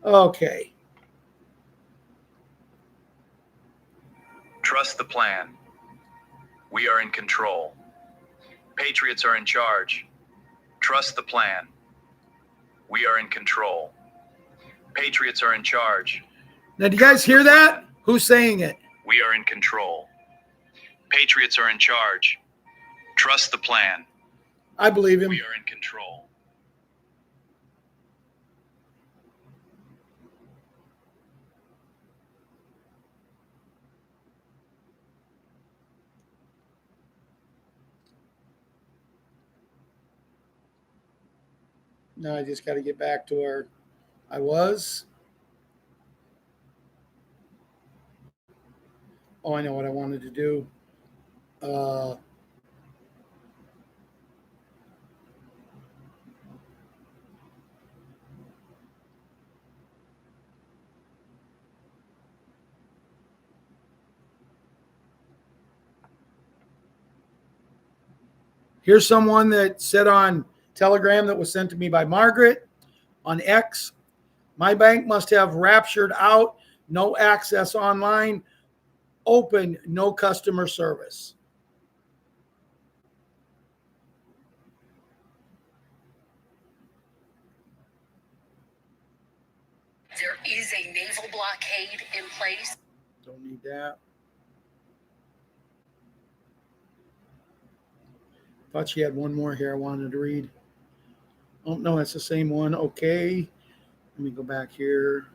Okay.
Trust the plan. We are in control. Patriots are in charge. Trust the plan. We are in control. Patriots are in charge.
Now, do you guys hear that? Who's saying it?
We are in control. Patriots are in charge. Trust the plan.
I believe him.
We are in control.
Now I just got to get back to where I was. Oh, I know what I wanted to do. Here's someone that said on Telegram that was sent to me by Margaret on X, my bank must have raptured out, no access online, open, no customer service.
There is a naval blockade in place.
Don't need that. Thought she had one more here I wanted to read. Oh, no, that's the same one. Okay. Let me go back here.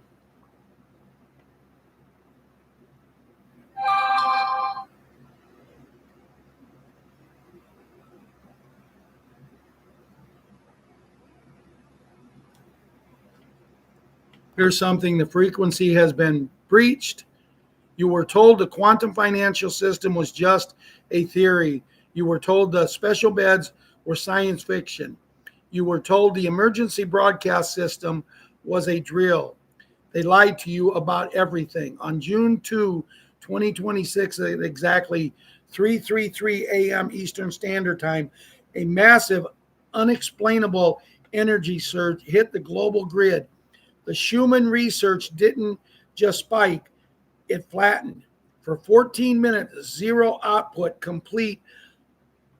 Here's something. The frequency has been breached. You were told the quantum financial system was just a theory. You were told the special beds were science fiction. You were told the emergency broadcast system was a drill. They lied to you about everything. On June 2, 2026, at exactly 3:33 a.m. Eastern Standard Time, a massive, unexplainable energy surge hit the global grid. The Schumann research didn't just spike, it flattened. For 14 minutes, zero output, complete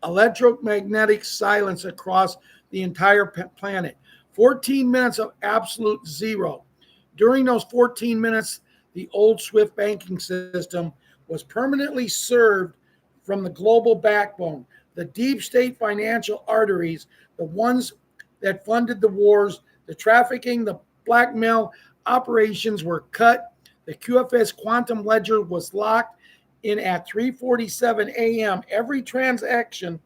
electromagnetic silence across the entire planet. 14 minutes of absolute zero. During those 14 minutes, the old SWIFT banking system was permanently served from the global backbone. The deep state financial arteries, the ones that funded the wars, the trafficking, the blackmail operations were cut. The QFS quantum ledger was locked in at 3:47 a.m. Every transaction,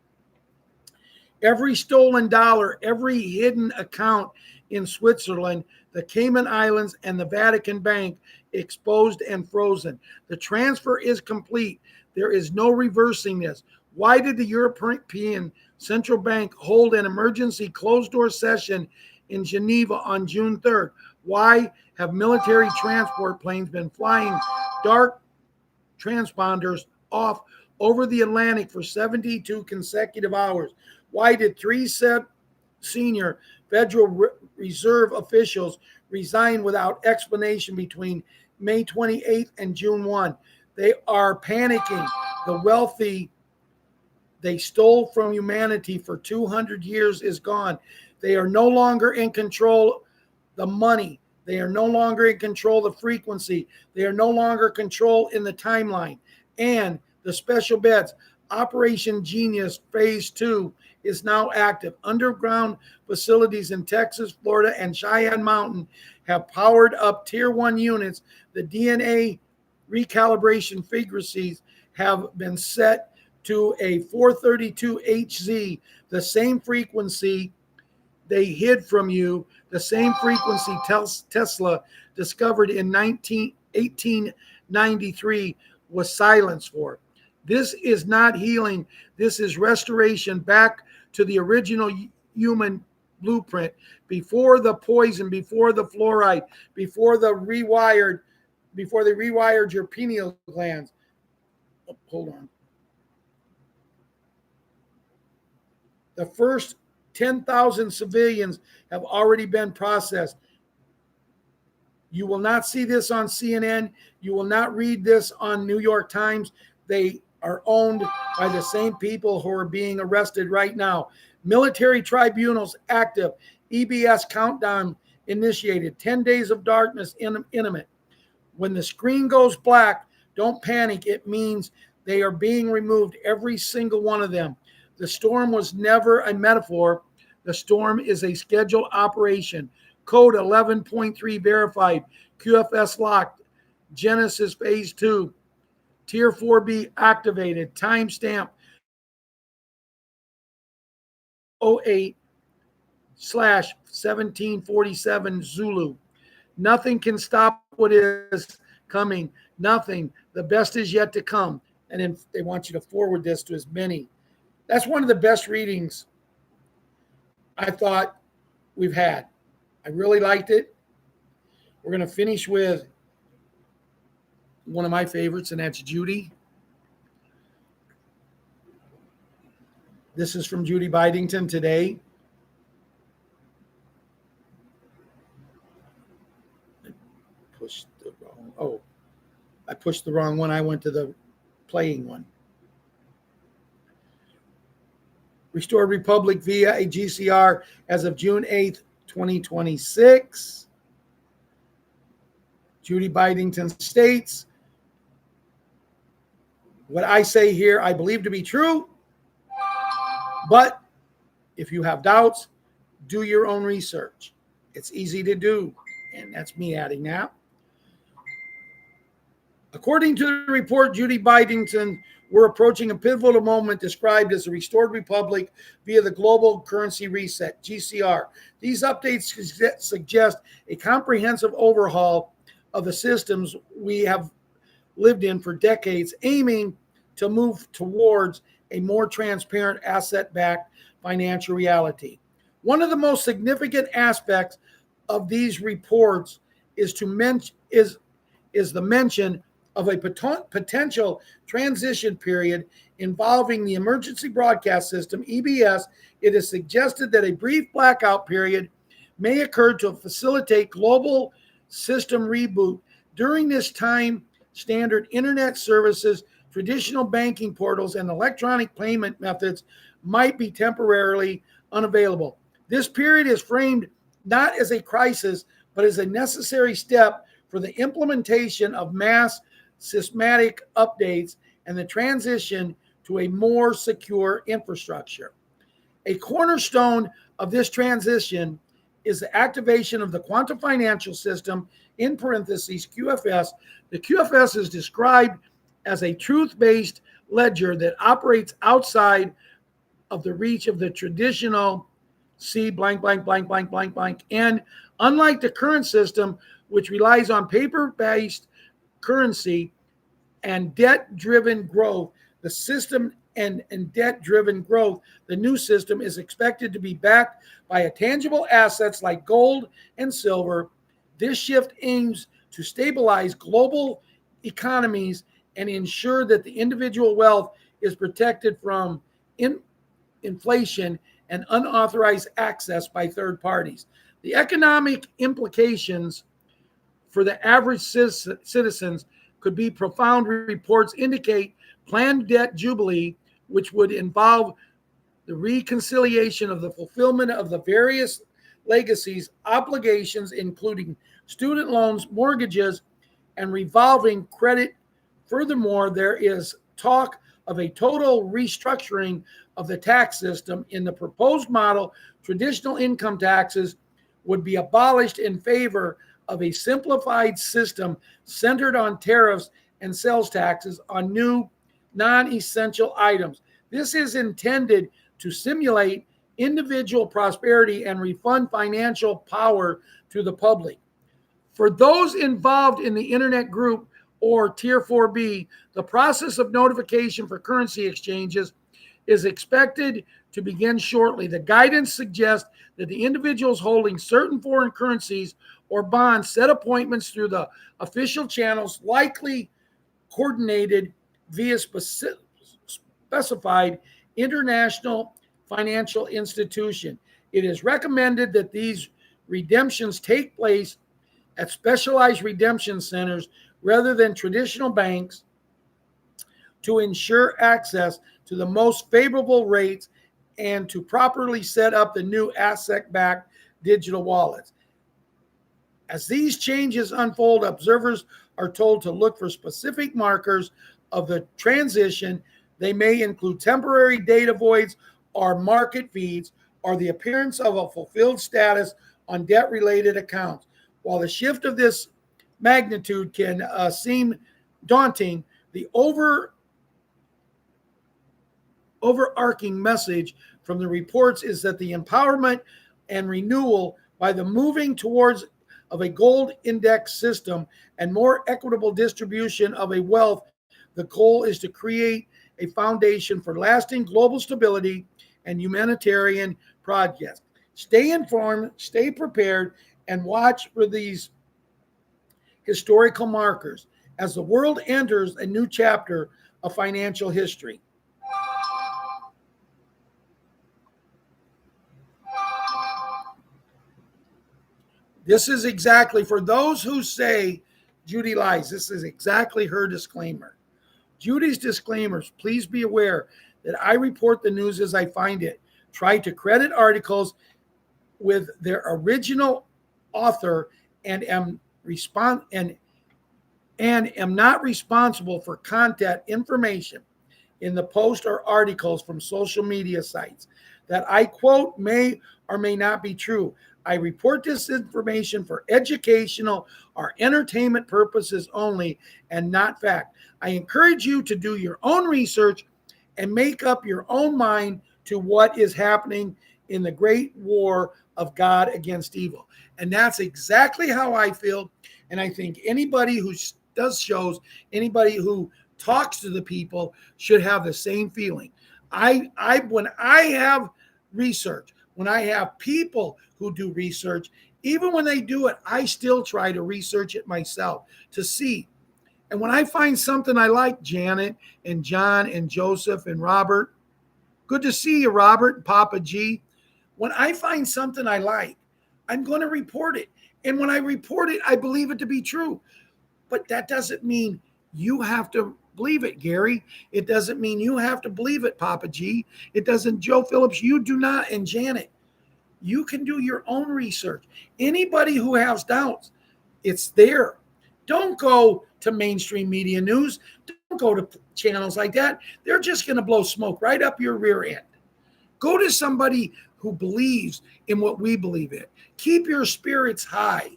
every stolen dollar, every hidden account in Switzerland, the Cayman Islands, and the Vatican Bank exposed and frozen. The transfer is complete. There is no reversing this. Why did the European Central Bank hold an emergency closed-door session in Geneva on June 3rd? Why have military transport planes been flying dark transponders off over the Atlantic for 72 consecutive hours? Why did three senior Federal Reserve officials resign without explanation between May 28th and June 1? They are panicking. The wealthy they stole from humanity for 200 years is gone. They are no longer in control the money. They are no longer in control the frequency. They are no longer control in the timeline. And the special beds, Operation Genius Phase 2 is now active. Underground facilities in Texas, Florida, and Cheyenne Mountain have powered up Tier 1 units. The DNA recalibration frequencies have been set to a 432 Hz, the same frequency they hid from you, the same frequency Tesla discovered in 1893 was silenced for. This is not healing. This is restoration back to the original human blueprint, before the poison, before the fluoride, before they rewired your pineal glands. Oh, hold on. The first 10,000 civilians have already been processed. You will not see this on CNN. You will not read this on New York Times. They are owned by the same people who are being arrested right now. Military tribunals active. EBS countdown initiated. 10 days of darkness imminent. When the screen goes black, don't panic. It means they are being removed, every single one of them. The storm was never a metaphor. The storm is a scheduled operation. Code 11.3 verified. QFS locked. Genesis Phase 2. Tier 4B activated. Timestamp 08/1747 Zulu. Nothing can stop what is coming. Nothing. The best is yet to come. And then they want you to forward this to as many. That's one of the best readings I thought we've had. I really liked it. We're going to finish with one of my favorites, and that's Judy. This is from Judy Bidington today. I pushed the wrong one. I went to the playing one. Restored Republic via a GCR as of June 8th, 2026. Judy Bidington states, what I say here I believe to be true, but if you have doubts, do your own research. It's easy to do, and that's me adding that. According to the report, Judy Bidington, we're approaching a pivotal moment described as a restored republic via the global currency reset, GCR. These updates suggest a comprehensive overhaul of the systems we have lived in for decades, aiming to move towards a more transparent asset-backed financial reality. One of the most significant aspects of these reports is the mention of a potential transition period involving the Emergency Broadcast System, EBS. It is suggested that a brief blackout period may occur to facilitate global system reboot. During this time, standard internet services, traditional banking portals, and electronic payment methods might be temporarily unavailable. This period is framed not as a crisis, but as a necessary step for the implementation of mass systematic updates and the transition to a more secure infrastructure. A cornerstone of this transition is the activation of the quantum financial system, in parentheses, QFS. The QFS is described as a truth-based ledger that operates outside of the reach of the traditional C blank, blank, blank, blank, blank, blank. And unlike the current system, which relies on paper-based currency and debt-driven growth, the system and debt-driven growth, the new system is expected to be backed by tangible assets like gold and silver. This shift aims to stabilize global economies and ensure that the individual wealth is protected from inflation and unauthorized access by third parties. The economic implications for the average citizens could be profound. Reports indicate planned debt jubilee, which would involve the reconciliation of the fulfillment of the various legacies, obligations, including student loans, mortgages, and revolving credit. Furthermore, there is talk of a total restructuring of the tax system. In the proposed model, traditional income taxes would be abolished in favor of a simplified system centered on tariffs and sales taxes on new non-essential items. This is intended to simulate individual prosperity and refund financial power to the public. For those involved in the Internet Group or Tier 4B, the process of notification for currency exchanges is expected to begin shortly. The guidance suggests that the individuals holding certain foreign currencies or bonds set appointments through the official channels, likely coordinated via specified international financial institution. It is recommended that these redemptions take place at specialized redemption centers rather than traditional banks to ensure access to the most favorable rates and to properly set up the new asset-backed digital wallets. As these changes unfold, observers are told to look for specific markers of the transition. They may include temporary data voids or market feeds or the appearance of a fulfilled status on debt-related accounts. While the shift of this magnitude can seem daunting, the overarching message from the reports is that the empowerment and renewal by the moving towards of a gold index system and more equitable distribution of a wealth, the goal is to create a foundation for lasting global stability and humanitarian projects. Stay informed, stay prepared, and watch for these historical markers as the world enters a new chapter of financial history. This is exactly, for those who say Judy lies, this is exactly her disclaimer. Judy's disclaimers, please be aware that I report the news as I find it. Try to credit articles with their original author and am not responsible for content information in the post or articles from social media sites that I quote may or may not be true. I report this information for educational or entertainment purposes only and not fact. I encourage you to do your own research and make up your own mind to what is happening in the great war of God against evil. And that's exactly how I feel. And I think anybody who does shows, anybody who talks to the people should have the same feeling. When I have research, when I have people who do research, even when they do it, I still try to research it myself to see. And when I find something I like, Janet and John and Joseph and Robert, good to see you, Robert and Papa G. When I find something I like, I'm going to report it. And when I report it, I believe it to be true. But that doesn't mean you have to believe it, Gary. It doesn't mean you have to believe it, Papa G. It doesn't, Joe Phillips, you do not, and Janet. You can do your own research. Anybody who has doubts, it's there. Don't go to mainstream media news. Don't go to channels like that. They're just going to blow smoke right up your rear end. Go to somebody who believes in what we believe in. Keep your spirits high.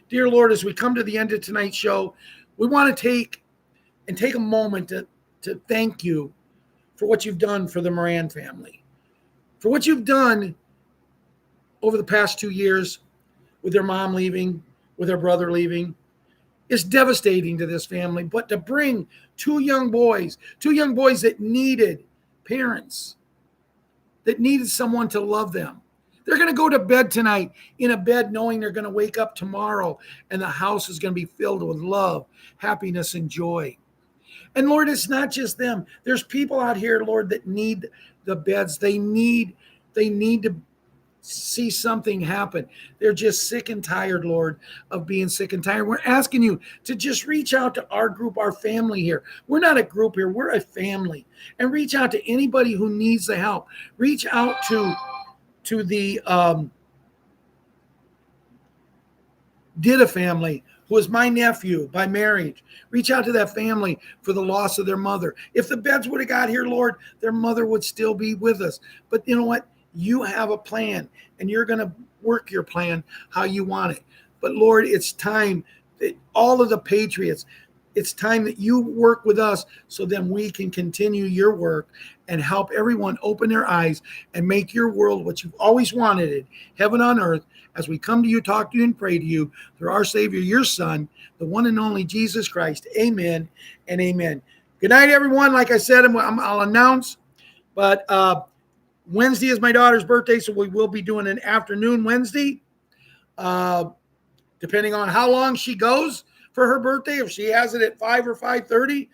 Dear Lord, as we come to the end of tonight's show, we want to take a moment to thank you for what you've done for the Moran family, for what you've done over the past 2 years with their mom leaving, with their brother leaving. It's devastating to this family, but to bring two young boys that needed parents, that needed someone to love them. They're going to go to bed tonight in a bed knowing they're going to wake up tomorrow and the house is going to be filled with love, happiness, and joy. And Lord, it's not just them. There's people out here, Lord, that need the beds. They need to see something happen. They're just sick and tired, Lord, of being sick and tired. We're asking you to just reach out to our group, our family here. We're not a group here. We're a family. And reach out to anybody who needs the help. Reach out to the Dida family, who is my nephew by marriage. Reach out to that family for the loss of their mother. If the beds would have got here, Lord, their mother would still be with us. But you know what? You have a plan, and you're going to work your plan how you want it. But Lord, it's time that all of the patriots, it's time that you work with us so then we can continue your work and help everyone open their eyes and make your world what you've always wanted it, heaven on earth, as we come to you, talk to you, and pray to you through our Savior, your Son, the one and only Jesus Christ. Amen and amen. Good night, everyone. Like I said, I'll announce, but Wednesday is my daughter's birthday, so we will be doing an afternoon Wednesday, depending on how long she goes for her birthday. If she has it at 5 or 5:30,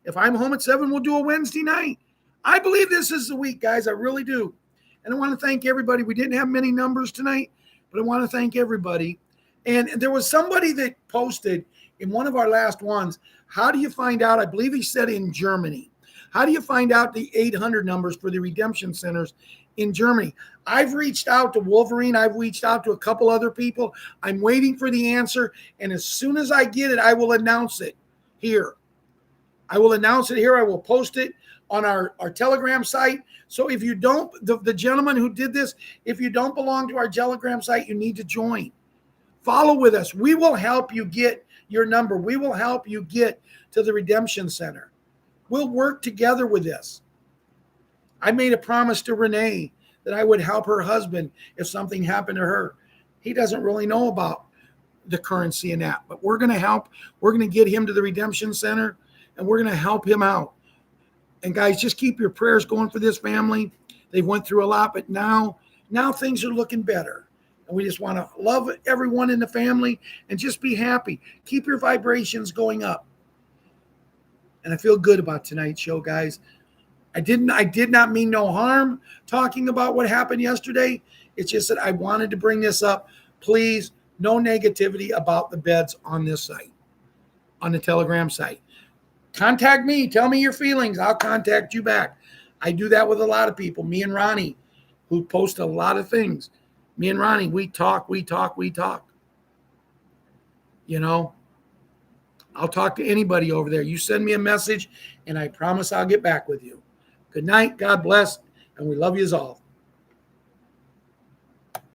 if I'm home at 7, we'll do a Wednesday night. I believe this is the week, guys. I really do. And I want to thank everybody. We didn't have many numbers tonight, but I want to thank everybody. And there was somebody that posted in one of our last ones, how do you find out? I believe he said in Germany. How do you find out the 800 numbers for the redemption centers in Germany? I've reached out to Wolverine. I've reached out to a couple other people. I'm waiting for the answer. And as soon as I get it, I will announce it here. I will announce it here. I will post it on our Telegram site. So if you don't, the gentleman who did this, if you don't belong to our Telegram site, you need to join. Follow with us. We will help you get your number. We will help you get to the Redemption Center. We'll work together with this. I made a promise to Renee that I would help her husband if something happened to her. He doesn't really know about the currency and that, but we're going to help. We're going to get him to the Redemption Center, and we're going to help him out. And guys, just keep your prayers going for this family. They went through a lot, but now things are looking better. And we just want to love everyone in the family and just be happy. Keep your vibrations going up. And I feel good about tonight's show, guys. I did not mean no harm talking about what happened yesterday. It's just that I wanted to bring this up. Please no negativity about the beds on this site, on the Telegram site. Contact me. Tell me your feelings. I'll contact you back. I do that with a lot of people. Me and Ronnie, who post a lot of things. Me and Ronnie, we talk. You know, I'll talk to anybody over there. You send me a message, and I promise I'll get back with you. Good night. God bless. And we love you all.